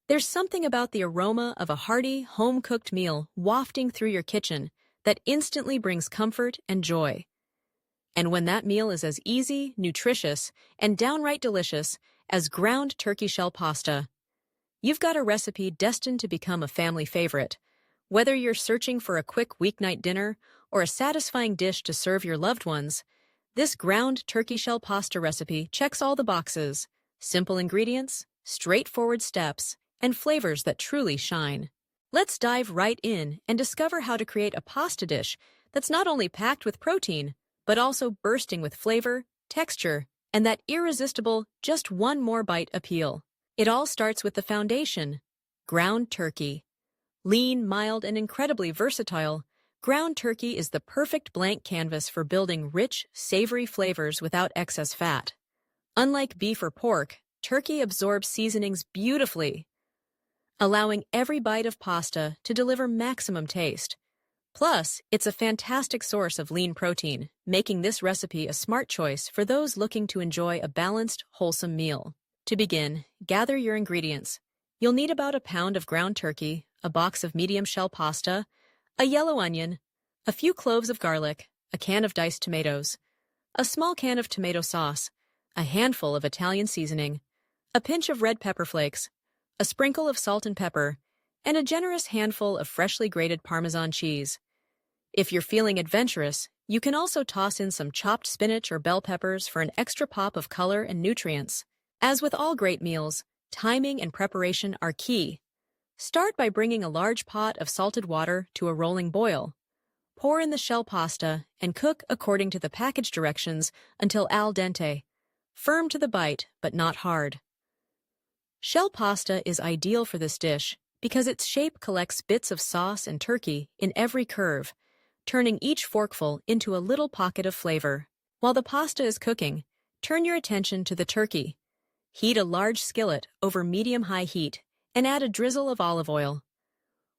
There's something about the aroma of a hearty, home-cooked meal wafting through your kitchen that instantly brings comfort and joy. And when that meal is as easy, nutritious, and downright delicious as ground turkey shell pasta, you've got a recipe destined to become a family favorite. Whether you're searching for a quick weeknight dinner or a satisfying dish to serve your loved ones, this ground turkey shell pasta recipe checks all the boxes: simple ingredients, straightforward steps, and flavors that truly shine. Let's dive right in and discover how to create a pasta dish that's not only packed with protein, but also bursting with flavor, texture, and that irresistible just one more bite appeal. It all starts with the foundation: ground turkey. Lean, mild, and incredibly versatile, ground turkey is the perfect blank canvas for building rich, savory flavors without excess fat. Unlike beef or pork, turkey absorbs seasonings beautifully, allowing every bite of pasta to deliver maximum taste. Plus, it's a fantastic source of lean protein, making this recipe a smart choice for those looking to enjoy a balanced, wholesome meal. To begin, gather your ingredients. You'll need about a pound of ground turkey, a box of medium shell pasta, a yellow onion, a few cloves of garlic, a can of diced tomatoes, a small can of tomato sauce, a handful of Italian seasoning, a pinch of red pepper flakes, a sprinkle of salt and pepper, and a generous handful of freshly grated Parmesan cheese. If you're feeling adventurous, you can also toss in some chopped spinach or bell peppers for an extra pop of color and nutrients. As with all great meals, timing and preparation are key. Start by bringing a large pot of salted water to a rolling boil. Pour in the shell pasta and cook according to the package directions until al dente, firm to the bite but not hard. Shell pasta is ideal for this dish because its shape collects bits of sauce and turkey in every curve, turning each forkful into a little pocket of flavor. While the pasta is cooking, turn your attention to the turkey. Heat a large skillet over medium-high heat and add a drizzle of olive oil.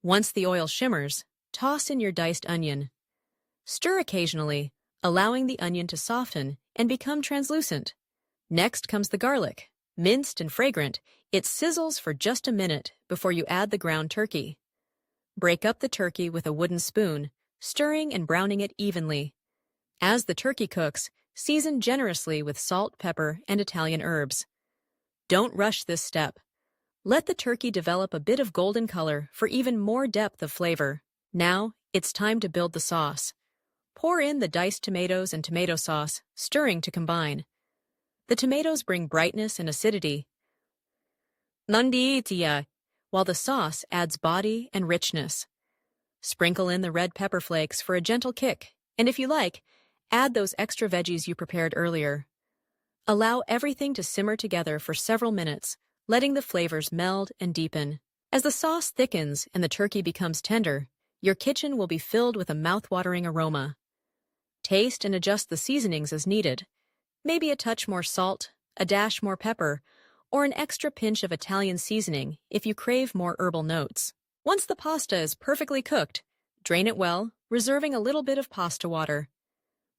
Once the oil shimmers, toss in your diced onion. Stir occasionally, allowing the onion to soften and become translucent. Next comes the garlic. Minced and fragrant, it sizzles for just a minute before you add the ground turkey. Break up the turkey with a wooden spoon, stirring and browning it evenly. As the turkey cooks, season generously with salt, pepper, and Italian herbs. Don't rush this step. Let the turkey develop a bit of golden color for even more depth of flavor. Now, it's time to build the sauce. Pour in the diced tomatoes and tomato sauce, stirring to combine. The tomatoes bring brightness and acidity, while the sauce adds body and richness. Sprinkle in the red pepper flakes for a gentle kick, and if you like, add those extra veggies you prepared earlier. Allow everything to simmer together for several minutes, letting the flavors meld and deepen. As the sauce thickens and the turkey becomes tender, your kitchen will be filled with a mouth-watering aroma. Taste and adjust the seasonings as needed. Maybe a touch more salt, a dash more pepper, or an extra pinch of Italian seasoning if you crave more herbal notes. Once the pasta is perfectly cooked, drain it well, reserving a little bit of pasta water.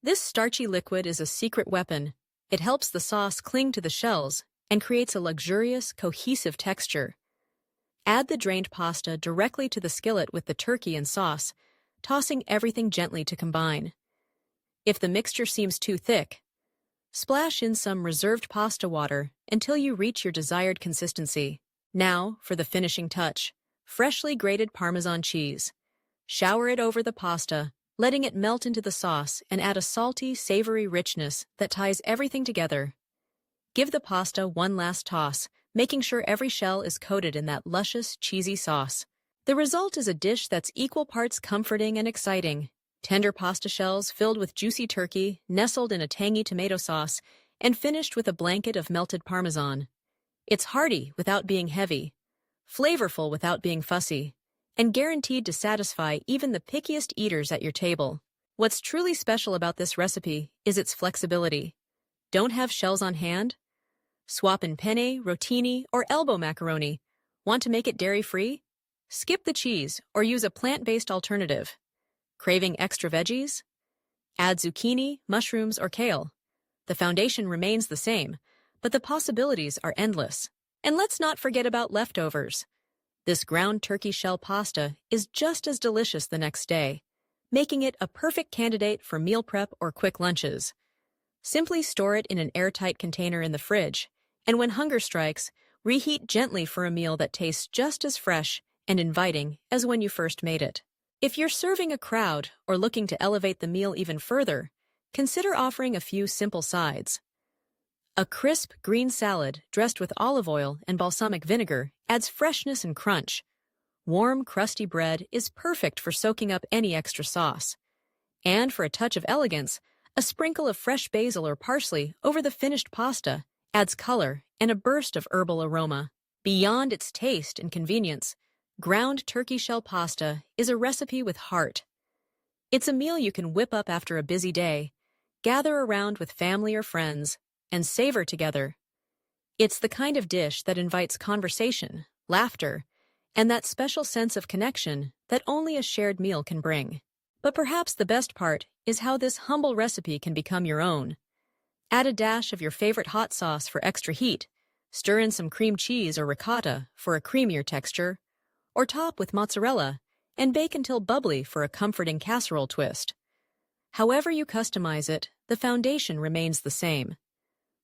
This starchy liquid is a secret weapon. It helps the sauce cling to the shells and creates a luxurious, cohesive texture. Add the drained pasta directly to the skillet with the turkey and sauce, tossing everything gently to combine. If the mixture seems too thick, splash in some reserved pasta water until you reach your desired consistency. Now, for the finishing touch, freshly grated Parmesan cheese. Shower it over the pasta, letting it melt into the sauce and add a salty, savory richness that ties everything together. Give the pasta one last toss, making sure every shell is coated in that luscious, cheesy sauce. The result is a dish that's equal parts comforting and exciting. Tender pasta shells filled with juicy turkey, nestled in a tangy tomato sauce, and finished with a blanket of melted Parmesan. It's hearty without being heavy, flavorful without being fussy, and guaranteed to satisfy even the pickiest eaters at your table. What's truly special about this recipe is its flexibility. Don't have shells on hand? Swap in penne, rotini, or elbow macaroni. Want to make it dairy-free? Skip the cheese or use a plant-based alternative. Craving extra veggies? Add zucchini, mushrooms, or kale. The foundation remains the same, but the possibilities are endless. And let's not forget about leftovers. This ground turkey shell pasta is just as delicious the next day, making it a perfect candidate for meal prep or quick lunches. Simply store it in an airtight container in the fridge, and when hunger strikes, reheat gently for a meal that tastes just as fresh and inviting as when you first made it. If you're serving a crowd or looking to elevate the meal even further, consider offering a few simple sides. A crisp green salad dressed with olive oil and balsamic vinegar adds freshness and crunch. Warm, crusty bread is perfect for soaking up any extra sauce. And for a touch of elegance, a sprinkle of fresh basil or parsley over the finished pasta adds color and a burst of herbal aroma. Beyond its taste and convenience, ground turkey shell pasta is a recipe with heart. It's a meal you can whip up after a busy day, gather around with family or friends, and savor together. It's the kind of dish that invites conversation, laughter, and that special sense of connection that only a shared meal can bring. But perhaps the best part is how this humble recipe can become your own. Add a dash of your favorite hot sauce for extra heat, stir in some cream cheese or ricotta for a creamier texture, or top with mozzarella and bake until bubbly for a comforting casserole twist. However you customize it, the foundation remains the same.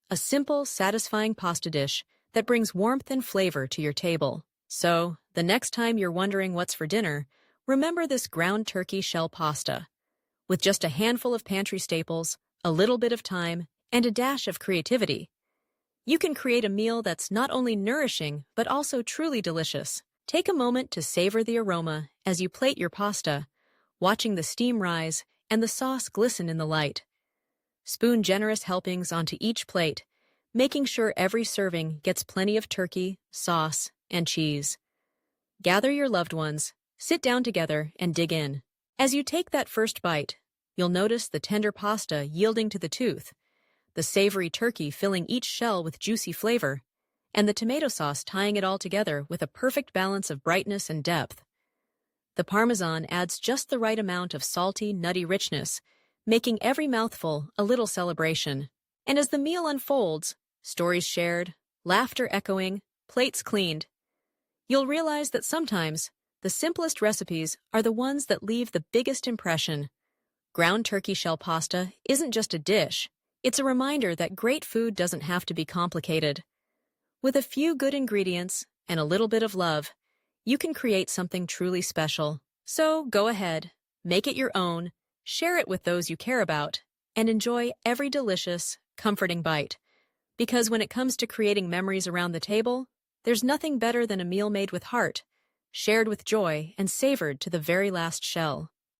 A simple, satisfying pasta dish that brings warmth and flavor to your table. So, the next time you're wondering what's for dinner, remember this ground turkey shell pasta. With just a handful of pantry staples, a little bit of time, and a dash of creativity, you can create a meal that's not only nourishing but also truly delicious. Take a moment to savor the aroma as you plate your pasta, watching the steam rise and the sauce glisten in the light. Spoon generous helpings onto each plate, making sure every serving gets plenty of turkey, sauce, and cheese. Gather your loved ones, sit down together, and dig in. As you take that first bite, you'll notice the tender pasta yielding to the tooth, the savory turkey filling each shell with juicy flavor, and the tomato sauce tying it all together with a perfect balance of brightness and depth. The Parmesan adds just the right amount of salty, nutty richness, making every mouthful a little celebration. And as the meal unfolds, stories shared, laughter echoing, plates cleaned, you'll realize that sometimes the simplest recipes are the ones that leave the biggest impression. Ground turkey shell pasta isn't just a dish, it's a reminder that great food doesn't have to be complicated. With a few good ingredients and a little bit of love, you can create something truly special. So go ahead, make it your own, share it with those you care about, and enjoy every delicious, comforting bite. Because when it comes to creating memories around the table, there's nothing better than a meal made with heart, shared with joy, and savored to the very last shell.